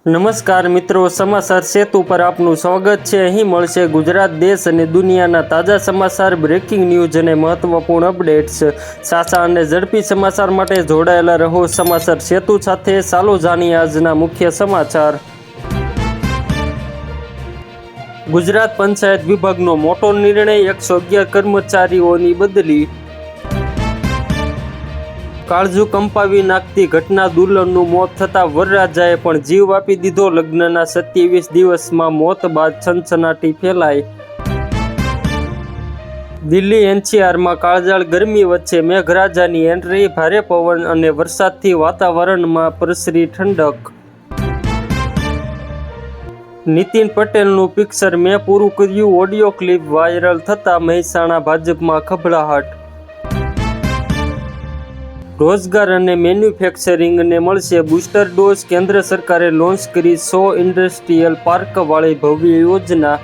નમસ્કાર મિત્રો, સમાચાર સેતુ પર આપનું સ્વાગત છે। અહીં મળશે ગુજરાત, દેશ અને દુનિયાના તાજા સમાચાર, બ્રેકિંગ ન્યૂઝ અને મહત્વપૂર્ણ અપડેટ્સ। સાચા અને ઝડપી સમાચાર માટે જોડાયેલા રહો સમાચાર સેતુ સાથે। ચાલો જાણીએ આજના મુખ્ય સમાચાર। ગુજરાત પંચાયત વિભાગનો મોટો નિર્ણય, 111 કર્મચારીઓની બદલી। કાળજું કંપાવી નાખતી ઘટના, દુલ્હનનું મોત થતાં વરરાજાએ પણ જીવ આપી દીધો। લગ્નના 27 દિવસમાં મોત બાદ સનસનાટી ફેલાઈ। દિલ્હી એનસીઆરમાં કાળઝાળ ગરમી વચ્ચે મેઘરાજાની એન્ટ્રી, ભારે પવન અને વરસાદથી વાતાવરણમાં પ્રસરી ઠંડક। નીતિન પટેલનું પિક્ચર મેં પૂરું કર્યું, ઓડિયો ક્લિપ વાયરલ થતાં મહેસાણા ભાજપમાં ખભડાહટ। રોજગાર અને મેન્યુફેક્ચરિંગને મળશે બૂસ્ટર ડોઝ, કેન્દ્ર સરકારે લોન્ચ કરી 100 ઇન્ડસ્ટ્રીયલ પાર્કવાળી ભવ્ય યોજના।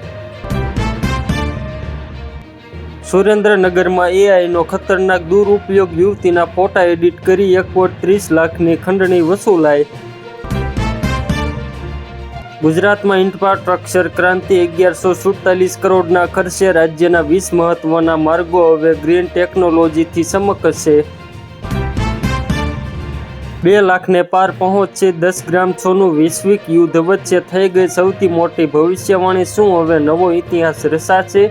સુરેન્દ્રનગરમાં એઆઈનો ખતરનાક દુરુપયોગ, યુવતીના ફોટા એડિટ કરી 1,30 લાખની ખંડણી વસૂલાઈ। ગુજરાતમાં ઇન્ફ્રાસ્ટ્રક્ચર ક્રાંતિ, 1147 કરોડના ખર્ચે રાજ્યના 20 મહત્વના માર્ગો હવે ગ્રીન ટેકનોલોજીથી ચમકશે। 2 લાખને પાર પહોંચશે 10 ગ્રામ સોનું, વૈશ્વિક યુદ્ધ વચ્ચે થઈ ગઈ સૌથી મોટી ભવિષ્યવાણી, શું હવે નવો ઇતિહાસ રચાશે?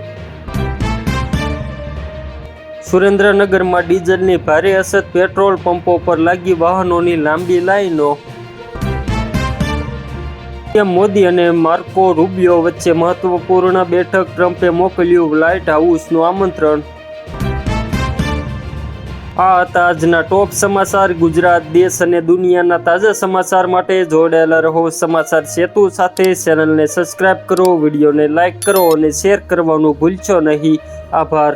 સુરેન્દ્રનગરમાં ડીઝલની ભારે અછત, પેટ્રોલ પંપો પર લાગી વાહનોની લાંબી લાઈનો। પીએમ મોદી અને માર્કો રૂબિયો વચ્ચે મહત્વપૂર્ણ બેઠક, ટ્રમ્પે મોકલ્યું વ્હાઇટ હાઉસનું આમંત્રણ। આ હતા આજના ટોપ સમાચાર। ગુજરાત, દેશ અને દુનિયાના તાજા સમાચાર માટે જોડાયેલા રહો સમાચાર સેતુ સાથે। ચેનલને સબસ્ક્રાઇબ કરો, વિડીયોને લાઇક કરો અને શેર કરવાનું ભૂલશો નહીં। આભાર।